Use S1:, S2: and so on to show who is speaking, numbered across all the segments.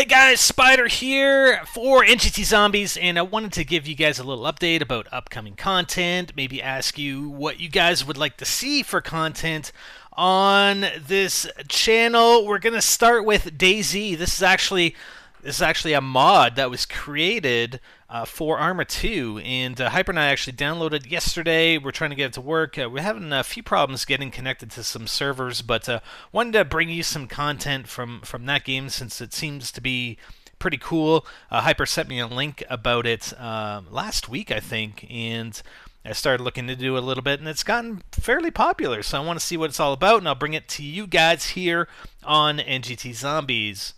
S1: Hey guys, Spider here for NGTZombies, and I wanted to give you guys a little update about upcoming content, maybe ask you what you guys would like to see for content on this channel. We're going to start with DayZ. This is actually a mod that was created for Arma 2, and Hyper and I actually downloaded it yesterday. We're trying to get it to work. We're having a few problems getting connected to some servers, but wanted to bring you some content from that game since it seems to be pretty cool. Hyper sent me a link about it last week, I think, and I started looking to do a little bit, and it's gotten fairly popular, so I want to see what it's all about, and I'll bring it to you guys here on NGTZombies.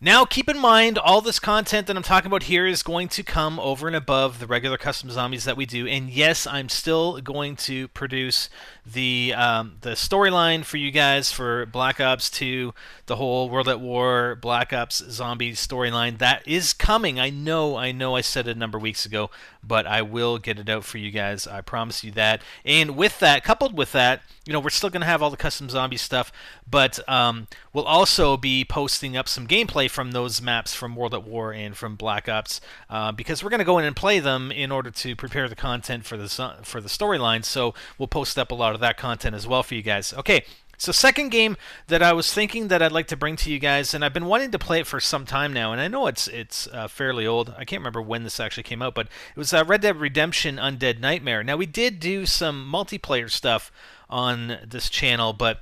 S1: Now, keep in mind, all this content that I'm talking about here is going to come over and above the regular custom zombies that we do. And yes, I'm still going to produce the storyline for you guys for Black Ops 2, the whole World at War, Black Ops Zombies storyline. That is coming. I know I said it a number of weeks ago, but I will get it out for you guys. I promise you that. And with that, coupled with that, we're still going to have all the custom zombie stuff, but we'll also be posting up some gameplay from those maps from World at War and from Black Ops, because we're going to go in and play them in order to prepare the content for the storyline. So we'll post up a lot of that content as well for you guys. Okay. So second game that I was thinking that I'd like to bring to you guys, and I've been wanting to play it for some time now, and I know it's fairly old. I can't remember when this actually came out, but it was Red Dead Redemption Undead Nightmare. Now, we did do some multiplayer stuff on this channel, but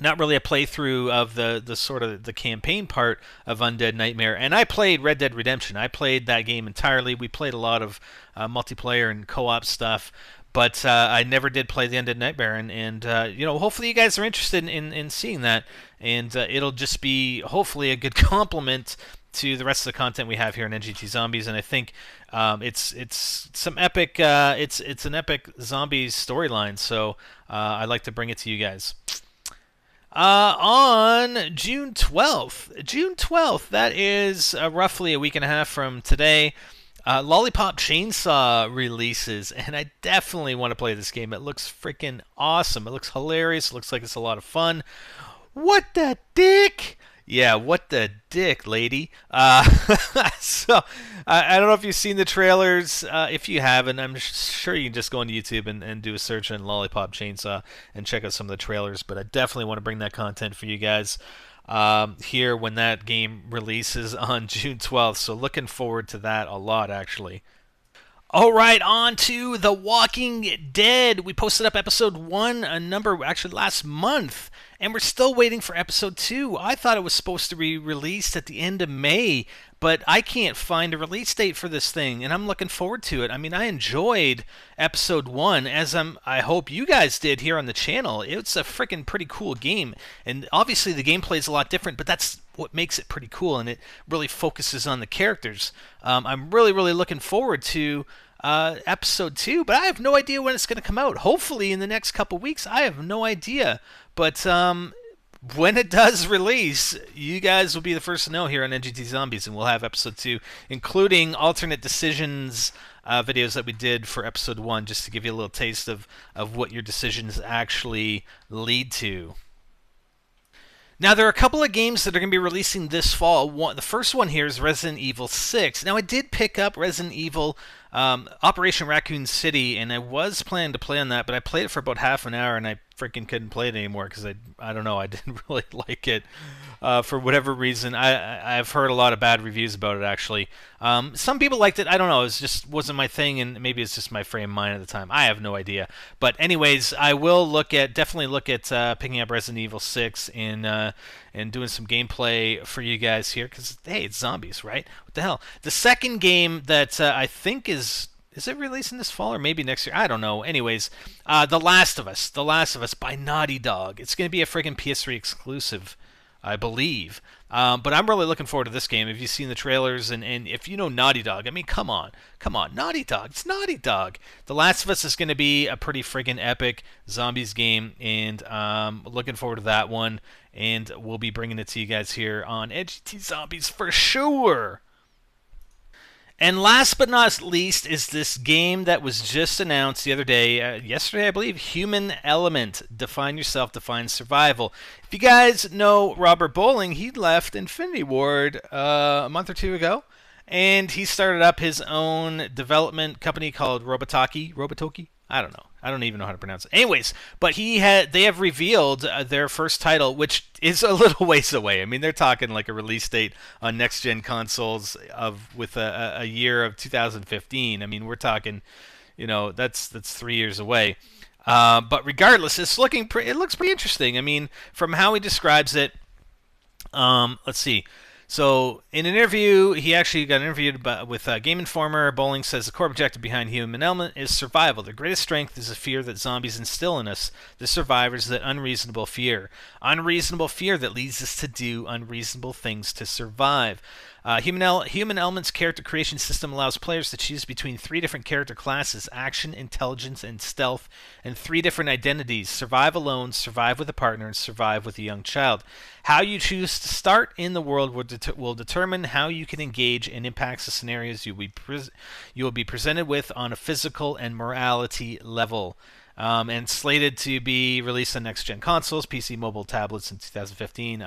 S1: not really a playthrough of the sort of the campaign part of Undead Nightmare. And I played Red Dead Redemption. I played that game entirely. We played a lot of multiplayer and co-op stuff, but I never did play the Undead Nightmare, and hopefully you guys are interested in seeing that, and it'll just be hopefully a good complement to the rest of the content we have here in NGTZombies. And I think it's some epic it's an epic zombies storyline, so I'd like to bring it to you guys. On June 12th, that is roughly a week and a half from today, Lollipop Chainsaw releases, and I definitely want to play this game. It looks freaking awesome. It looks hilarious. It looks like it's a lot of fun. What the dick? Yeah, what the dick, lady? So, I don't know if you've seen the trailers. If you haven't, I'm sure you can just go on YouTube and do a search on Lollipop Chainsaw and check out some of the trailers, but I definitely want to bring that content for you guys here when that game releases on June 12th, so looking forward to that a lot, actually. All right, on to The Walking Dead. We posted up episode 1 actually last month, and we're still waiting for episode 2. I thought it was supposed to be released at the end of May, but I can't find a release date for this thing, and I'm looking forward to it. I mean, I enjoyed episode 1, as I hope you guys did here on the channel. It's a freaking pretty cool game, and obviously the gameplay is a lot different, but that's what makes it pretty cool, and it really focuses on the characters. I'm really looking forward to episode 2, but I have no idea when it's going to come out. Hopefully in the next couple weeks. I have no idea, but when it does release, you guys will be the first to know here on NGTZombies, and we'll have episode 2, including alternate decisions videos that we did for episode 1, just to give you a little taste of what your decisions actually lead to. Now, there are a couple of games that are going to be releasing this fall. The first one here is Resident Evil 6. Now, I did pick up Resident Evil Operation Raccoon City, and I was planning to play on that, but I played it for about half an hour, and I freaking couldn't play it anymore because I don't know, I didn't really like it for whatever reason. I've heard a lot of bad reviews about it, actually. Some people liked it. I don't know. It just wasn't my thing, and maybe it's just my frame of mind at the time. I have no idea. But anyways, I will definitely look at picking up Resident Evil 6 and doing some gameplay for you guys here, because, hey, it's zombies, right? What the hell? The second game that I think is it releasing this fall or maybe next year? I don't know. Anyways, The Last of Us by Naughty Dog. It's going to be a friggin' PS3 exclusive, I believe. But I'm really looking forward to this game. If you've seen the trailers, and if you know Naughty Dog, I mean, come on, Naughty Dog, it's Naughty Dog. The Last of Us is going to be a pretty friggin' epic zombies game, and looking forward to that one, and we'll be bringing it to you guys here on NGTZombies for sure. And last but not least is this game that was just announced the other day, yesterday I believe, Human Element. Define yourself, define survival. If you guys know Robert Bowling, he left Infinity Ward a month or two ago, and he started up his own development company called Robotoki. I don't know. I don't even know how to pronounce it. Anyways, but they have revealed their first title, which is a little ways away. I mean, they're talking like a release date on next gen consoles with a year of 2015. I mean, we're talking, that's 3 years away. But regardless, it looks pretty interesting. I mean, from how he describes it, let's see. So, in an interview, he actually got interviewed with Game Informer. Bowling says the core objective behind Human Element is survival. The greatest strength is the fear that zombies instill in us, the survivors, that unreasonable fear. Unreasonable fear that leads us to do unreasonable things to survive. Human Element's character creation system allows players to choose between 3 different character classes: action, intelligence, and stealth, and 3 different identities: survive alone, survive with a partner, and survive with a young child. How you choose to start in the world will determine how you can engage and impacts the scenarios you will be presented with on a physical and morality level. And slated to be released on next-gen consoles, PC, mobile, tablets in 2015.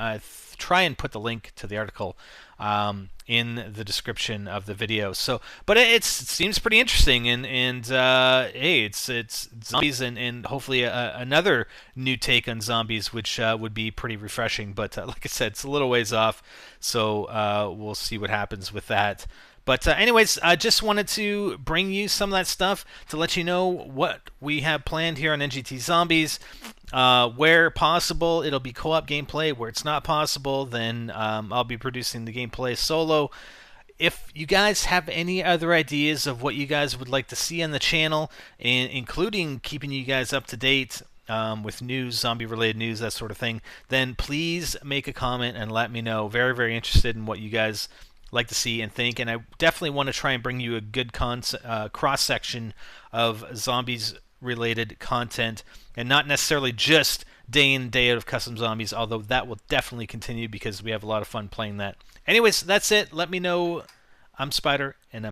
S1: Try and put the link to the article in the description of the video. So, but it seems pretty interesting, and hey, it's zombies and hopefully another new take on zombies, which would be pretty refreshing. But like I said, it's a little ways off, so we'll see what happens with that. But anyways, I just wanted to bring you some of that stuff to let you know what we have planned here on NGT Zombies. Where possible, it'll be co-op gameplay. Where it's not possible, then I'll be producing the gameplay solo. If you guys have any other ideas of what you guys would like to see on the channel, including keeping you guys up to date with news, zombie-related news, that sort of thing, then please make a comment and let me know. Very, very interested in what you guys like to see and think, and I definitely want to try and bring you a good cross-section of zombies-related content, and not necessarily just day in, day out of custom zombies, although that will definitely continue because we have a lot of fun playing that. Anyways, that's it. Let me know. I'm Spider, and I'm